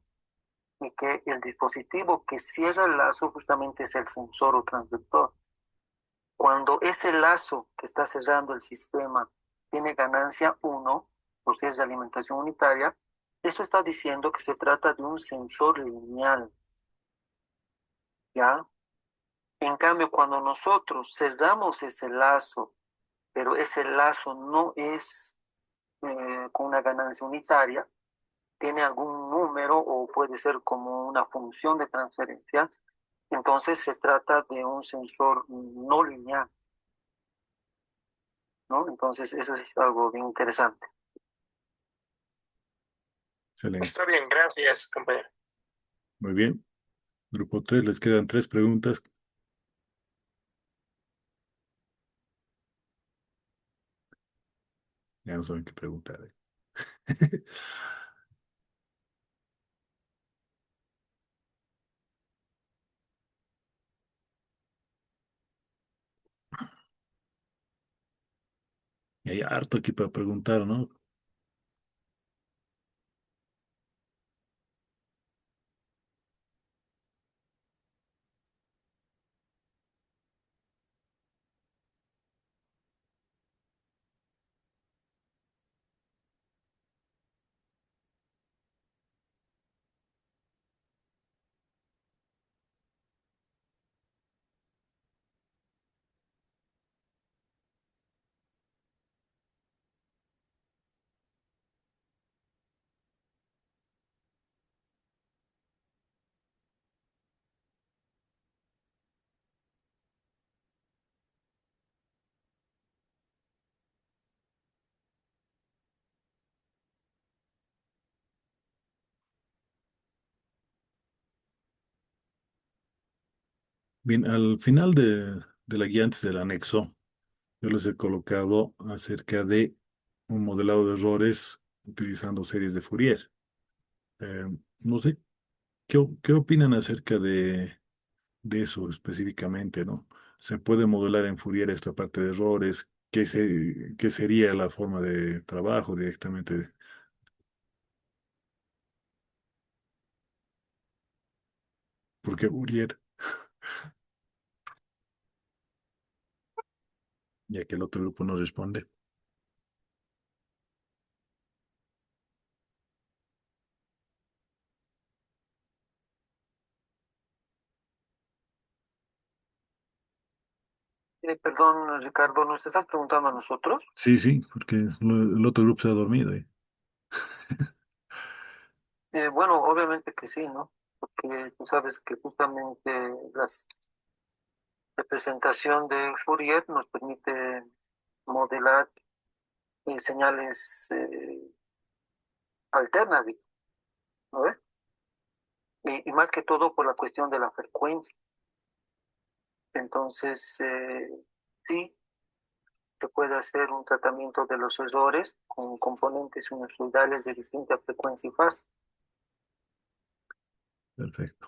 y que el dispositivo que cierra el lazo justamente es el sensor o transductor. Cuando ese lazo que está cerrando el sistema tiene ganancia uno, o sea, es de alimentación unitaria, eso está diciendo que se trata de un sensor lineal, ¿ya? En cambio, cuando nosotros cerramos ese lazo, pero ese lazo no es con una ganancia unitaria, tiene algún número o puede ser como una función de transferencia, entonces se trata de un sensor no lineal, ¿no? Entonces eso es algo bien interesante. Excelente. Está bien, gracias, compañero. Muy bien. Grupo 3, les quedan 3 preguntas. Ya no saben qué preguntar. Y hay harto aquí para preguntar, ¿no? Bien, al final de la guía antes del anexo, yo les he colocado acerca de un modelado de errores utilizando series de Fourier. Eh, no sé, ¿qué opinan acerca de eso específicamente, ¿no? ¿Se puede modelar en Fourier esta parte de errores? ¿Qué sería la forma de trabajo directamente? Porque Fourier, ya que el otro grupo no responde. Perdón, Ricardo, ¿nos estás preguntando a nosotros? Sí, sí, porque el otro grupo se ha dormido. Bueno, obviamente que sí, ¿no? Porque tú sabes que justamente la representación de Fourier nos permite modelar señales alternas, ¿no ves? Y más que todo por la cuestión de la frecuencia. Entonces, sí, se puede hacer un tratamiento de los errores con componentes sinusoidales de distinta frecuencia y fase. Perfecto.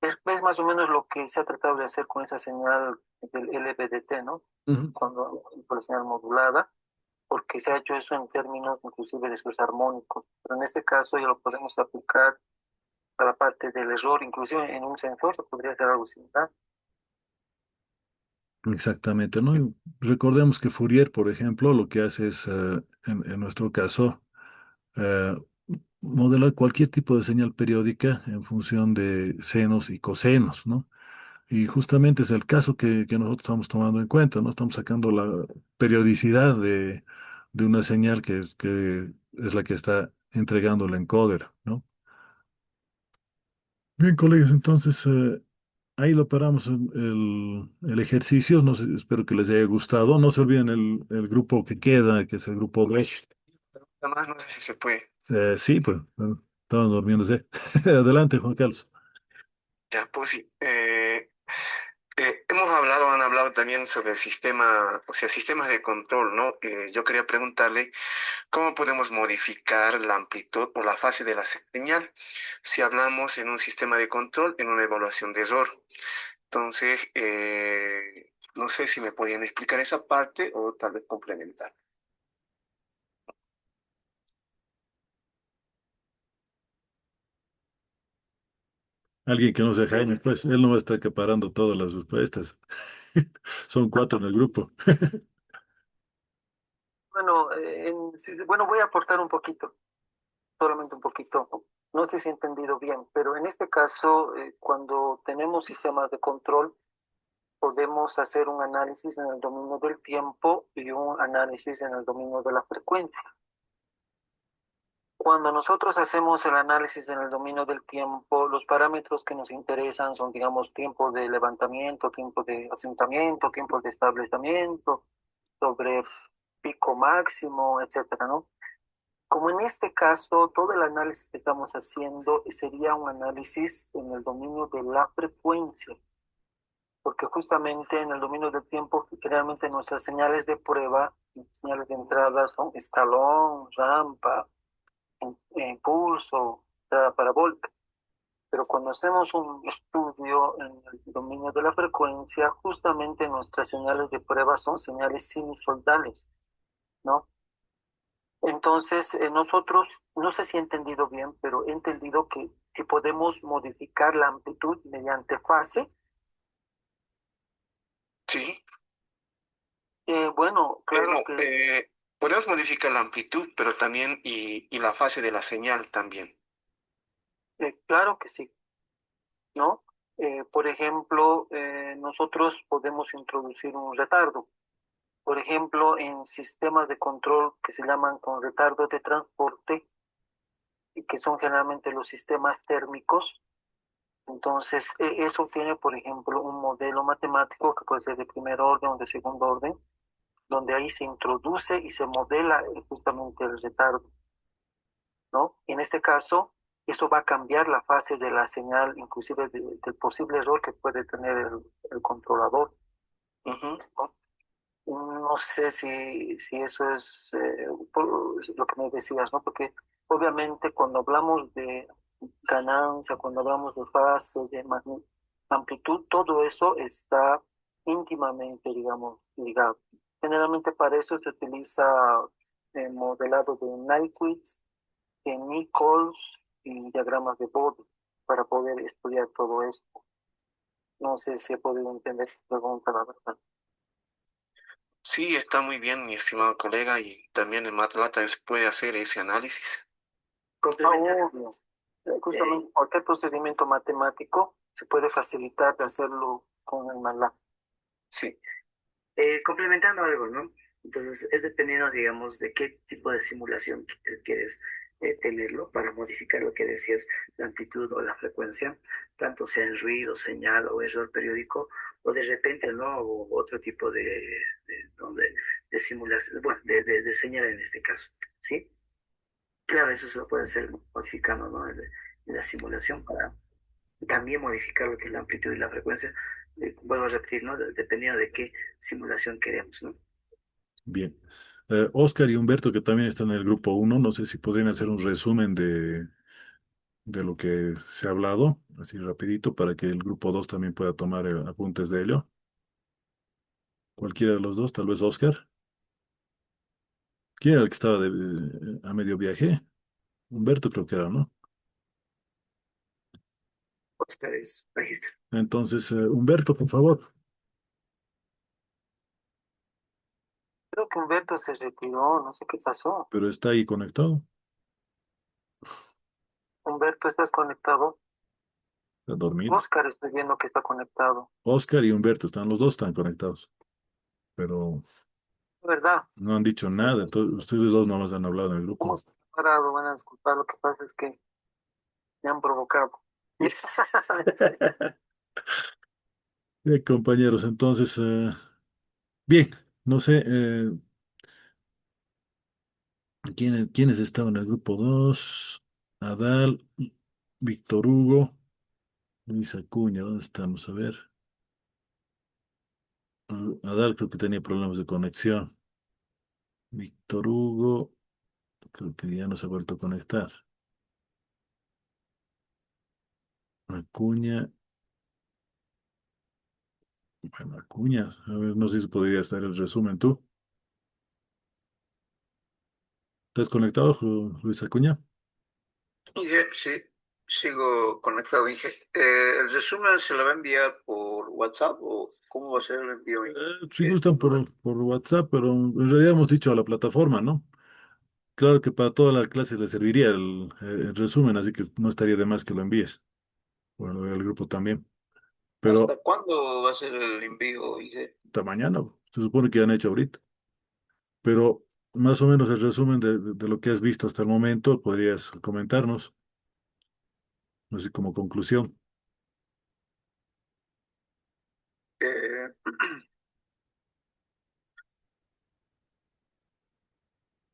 Es más o menos lo que se ha tratado de hacer con esa señal del LVDT, ¿no? Ujú. Cuando con la señal modulada, porque se ha hecho eso en términos inclusive de sus armónicos. Pero en este caso ya lo podemos aplicar a la parte del error, inclusive en un sensor se podría hacer algo similar. Exactamente, ¿no? Y recordemos que Fourier, por ejemplo, lo que hace es, en nuestro caso, eh, modelar cualquier tipo de señal periódica en función de senos y cosenos, ¿no? Y justamente es el caso que nosotros estamos tomando en cuenta, ¿no? Estamos sacando la periodicidad de una señal que es la que está entregando el encoder, ¿no? Bien, colegas, entonces ahí lo paramos el ejercicio. No sé, espero que les haya gustado. No se olviden el grupo que queda, que es el grupo 2. Además, no sé si se puede. Sí, pues, estaban durmiéndose. Adelante, Juan Carlos. Ya, pues sí. Han hablado también sobre el sistema, o sea, sistemas de control, ¿no? Yo quería preguntarle cómo podemos modificar la amplitud o la fase de la señal si hablamos en un sistema de control, en una evaluación de error. Entonces, No sé si me podían explicar esa parte o tal vez complementar. Alguien que no sea Jaime, pues él no va a estar acaparando todas las respuestas. Son cuatro en el grupo. Bueno, bueno, voy a aportar un poquito, solamente un poquito. No sé si he entendido bien, pero en este caso, cuando tenemos sistemas de control, podemos hacer un análisis en el dominio del tiempo y un análisis en el dominio de la frecuencia. Cuando nosotros hacemos el análisis en el dominio del tiempo, los parámetros que nos interesan son, digamos, tiempo de levantamiento, tiempo de asentamiento, tiempo de establecimiento, sobre pico máximo, etcétera, ¿no? Como en este caso, todo el análisis que estamos haciendo sería un análisis en el dominio de la frecuencia, porque justamente en el dominio del tiempo, generalmente nuestras señales de prueba, señales de entrada son escalón, rampa, impulso, entrada parabólica. Pero cuando hacemos un estudio en el dominio de la frecuencia, justamente nuestras señales de prueba son señales sinusoidales, ¿no? Entonces, nosotros, no sé si he entendido bien, pero he entendido que podemos modificar la amplitud mediante fase. Sí. Bueno, claro No, que podemos modificar la amplitud, pero también y la fase de la señal también. claro que sí, ¿no? Por ejemplo, nosotros podemos introducir un retardo. Por ejemplo, en sistemas de control que se llaman con retardo de transporte, y que son generalmente los sistemas térmicos. Entonces, eso tiene, por ejemplo, un modelo matemático que puede ser de primer orden o de segundo orden, donde ahí se introduce y se modela justamente el retardo, ¿no? En este caso, eso va a cambiar la fase de la señal, inclusive del posible error que puede tener el controlador, Ujú. ¿no? No sé si eso es lo que me decías, ¿no? Porque obviamente cuando hablamos de ganancia, cuando hablamos de fase, de amplitud, todo eso está íntimamente, digamos, ligado. Generalmente para eso se utiliza modelado de Nyquist, de Nichols y diagramas de Bode para poder estudiar todo esto. No sé si he podido entender tu pregunta, la verdad. Sí, está muy bien, mi estimado colega, y también en MATLAB se puede hacer ese análisis. Complementar. Obvio. Justamente cualquier procedimiento matemático se puede facilitar de hacerlo con el MATLAB. Sí. Complementando algo, ¿no? Entonces, es dependiendo, digamos, de qué tipo de simulación quieres tenerlo para modificar lo que decías, la amplitud o la frecuencia, tanto sea en ruido, señal o error periódico, o de repente, ¿no? O otro tipo ¿no? de simulación, bueno, de señal en este caso, ¿sí? Claro, eso se lo puede hacer modificando, ¿no? En la simulación para también modificar lo que es la amplitud y la frecuencia. Vuelvo a repetir, ¿no? Dependiendo de qué simulación queremos, ¿no? Bien. Oscar y Humberto, que también están en el grupo uno, no sé si podrían hacer un resumen de lo que se ha hablado, así rapidito, para que el grupo 2 también pueda tomar apuntes de ello. Cualquiera de los dos, tal vez Oscar. ¿Quién era el que estaba a medio viaje? Humberto creo que era, ¿no? Oscar es bajista. Entonces, Humberto, por favor. Creo que Humberto se retiró, no sé qué pasó. Pero está ahí conectado, Humberto, ¿estás conectado? está dormido. Oscar, estoy viendo que está conectado. Oscar y Humberto están, los dos están conectados, pero ¿Verdad? no han dicho nada. Ustedes dos nomás han hablado en el grupo. Hemos parado, van a disculpar, lo que pasa es que me han provocado. Compañeros, entonces, bien, no sé, ¿quiénes estaban en el grupo 2? Adal, Víctor Hugo, Luis Acuña, ¿dónde estamos? A ver. Adal creo que tenía problemas de conexión. Víctor Hugo, creo que ya no se ha vuelto a conectar. Acuña, Bueno, Acuña, a ver, no sé si podría estar el resumen tú. ¿Estás conectado, Luis Acuña? Inge, sí, sigo conectado, Inge. ¿El resumen se lo va a enviar por WhatsApp o cómo va a ser el envío, Si Inge? gustan por WhatsApp, pero en realidad hemos dicho a la plataforma, ¿no? Claro que para toda la clase le serviría el resumen, así que no estaría de más que lo envíes. Bueno, el grupo también. ¿Hasta Pero cuándo va a ser el envío, Inge? hasta mañana, se supone que ya han hecho ahorita. Pero más o menos el resumen de lo que has visto hasta el momento, podrías comentarnos, así como conclusión. Eh,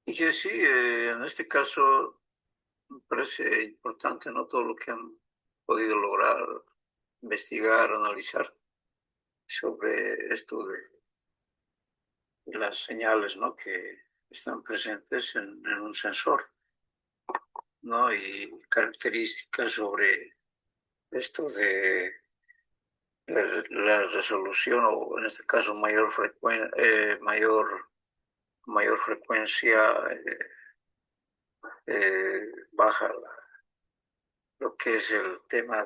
Inge, sí, en este caso me parece importante, ¿no? Todo lo que han podido lograr investigar, analizar sobre esto de las señales, ¿no? Que están presentes en un sensor, ¿no? Y características sobre esto de la resolución o en este caso mayor frecuencia, baja lo que es el tema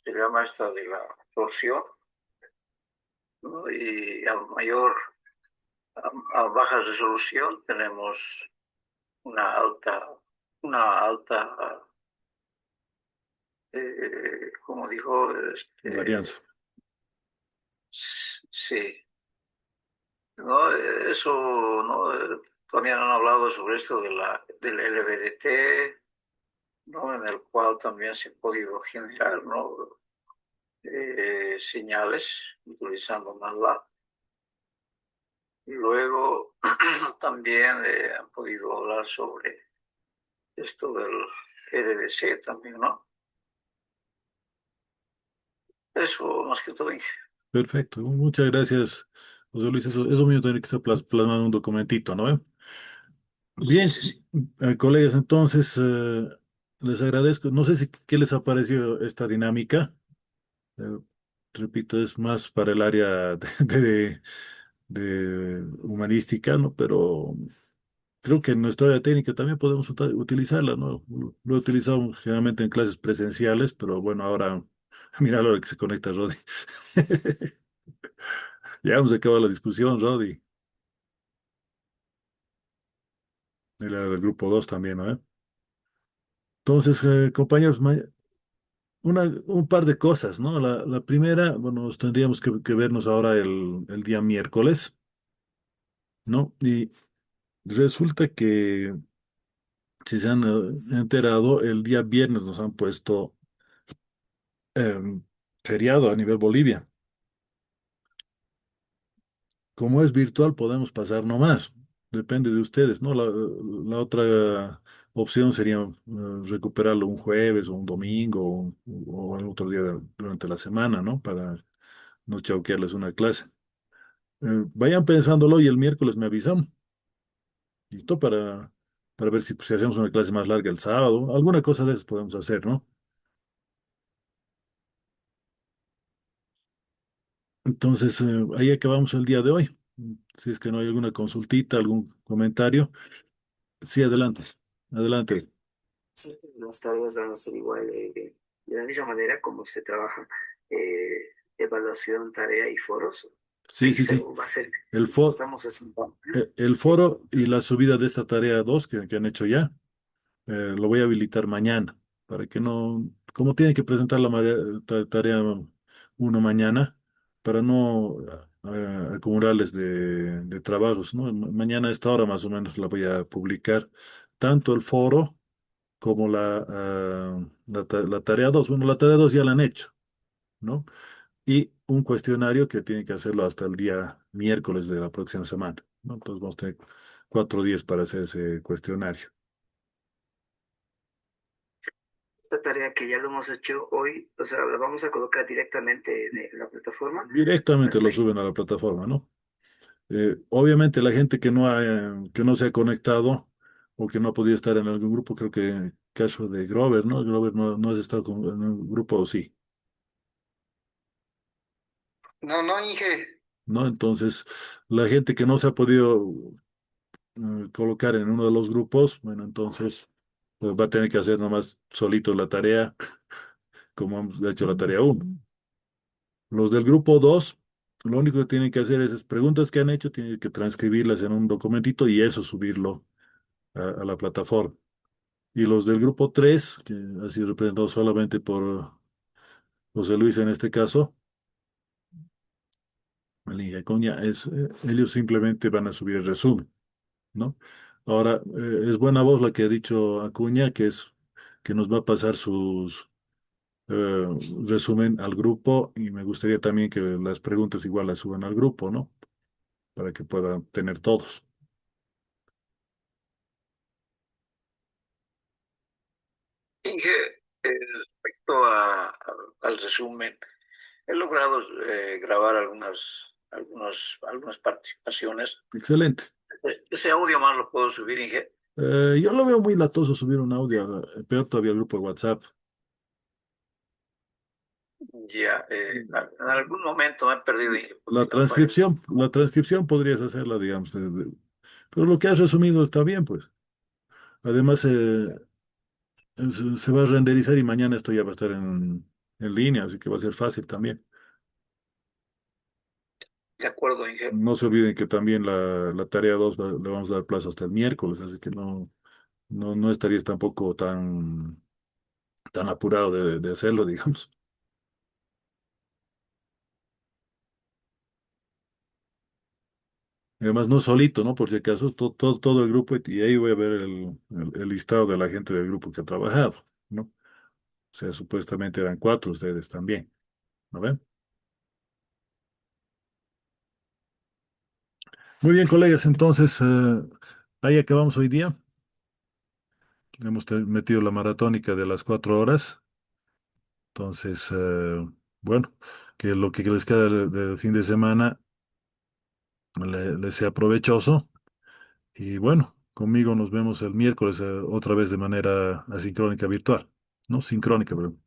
se llama esto de la torsión, ¿no? Y a baja resolución tenemos una alta, una alta, como dijo, Varianza. sí, ¿no? Eso, ¿no? También han hablado sobre esto del LVDT, ¿no? En el cual también se han podido generar, ¿no? Señales utilizando MATLAB. Y luego también han podido hablar sobre esto del EDDC también, ¿no? Eso más que todo, Inge. Perfecto. Muchas gracias, José Luis. Eso mismo tiene que estar plasmado en un documentito, ¿no? Sí, Bien, sí, sí. colegas, entonces les agradezco. No sé si qué les ha parecido esta dinámica. Eh, repito, es más para el área de humanística, ¿no? Pero creo que en nuestra área técnica también podemos utilizarla, ¿no? Lo he utilizado generalmente en clases presenciales, pero bueno, ahora, mira la hora que se conecta Rodi. Ya hemos acabado la discusión, Rodi. Era del grupo 2 también, ¿no? Entonces, compañeros, un par de cosas, ¿no? La primera, bueno, nos tendríamos que vernos ahora el día miércoles, ¿no? Y resulta que, si se han enterado, el día viernes nos han puesto feriado a nivel Bolivia. Como es virtual, podemos pasar nomás. Depende de ustedes, ¿no? La otra opción sería recuperarlo un jueves o un domingo o el otro día durante la semana, ¿no? Para no chauquearles una clase. Vayan pensándolo y el miércoles me avisan. ¿Listo? Para ver si hacemos una clase más larga el sábado. Alguna cosa de eso podemos hacer, ¿no? Entonces, ahí acabamos el día de hoy. Si es que no hay alguna consultita, algún comentario. Sí, adelante. Adelante. Sí, las tareas van a ser igual, de la misma manera como se trabaja evaluación, tarea y foros. Sí, Ahí sí, se sí. va a hacer El, como fo- estamos haciendo. el foro y la subida de esta tarea 2 que han hecho ya, lo voy a habilitar mañana para que no, como tienen que presentar la tarea uno mañana, para no acumularles de trabajos, ¿no? Mañana a esta hora más o menos la voy a publicar, tanto el foro como la tarea 2. Bueno, la tarea 2 ya la han hecho, ¿no? Y un cuestionario que tiene que hacerlo hasta el día miércoles de la próxima semana, ¿no? Entonces vamos a tener 4 días para hacer ese cuestionario. Esta tarea que ya lo hemos hecho hoy, o sea, la vamos a colocar directamente en la plataforma. Directamente lo suben a la plataforma, ¿no? Obviamente la gente que no se ha conectado o que no ha podido estar en algún grupo, creo que caso de Grover, ¿no? Grover no has estado en un grupo, ¿o sí? No, no, Inge. ¿no? Entonces, la gente que no se ha podido colocar en uno de los grupos, bueno, entonces pues va a tener que hacer nomás solito la tarea, como hemos hecho la tarea uno. Los del grupo 2, lo único que tienen que hacer es preguntas que han hecho, tienen que transcribirlas en un documentito y eso subirlo a la plataforma. Y los del grupo 3, que ha sido representado solamente por José Luis en este caso, Malinga Acuña, ellos simplemente van a subir el resumen, ¿no? Ahora, es buena voz la que ha dicho Acuña, que nos va a pasar sus eh, resumen al grupo y me gustaría también que las preguntas igual las suban al grupo, ¿no? Para que puedan tener todos. Inge, respecto al resumen, he logrado grabar algunas participaciones. Excelente. Ese audio más lo puedo subir, Inge. Yo lo veo muy latoso subir un audio, peor todavía al grupo de WhatsApp. Ya, en algún momento me he perdido, Inge, La porque no fue. transcripción podrías hacerla, digamos, pero lo que has resumido está bien, pues. Además, se va a renderizar y mañana esto ya va a estar en línea, así que va a ser fácil también. De acuerdo, Inge. No se olviden que también la tarea 2 le vamos a dar plazo hasta el miércoles, así que no estarías tampoco tan apurado de hacerlo, digamos. Además, no solito, ¿no? Por si acaso, todo el grupo, y ahí voy a ver el listado de la gente del grupo que ha trabajado, ¿no? O sea, supuestamente eran cuatro ustedes también, ¿no ven? Muy bien, colegas, entonces, ahí acabamos hoy día. Hemos metido la maratónica de las 4 horas. Entonces, bueno, que lo que les queda del fin de semana les sea provechoso. Y bueno, conmigo nos vemos el miércoles, otra vez de manera asincrónica virtual, ¿no? Sincrónica, pero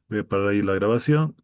voy a parar ahí la grabación.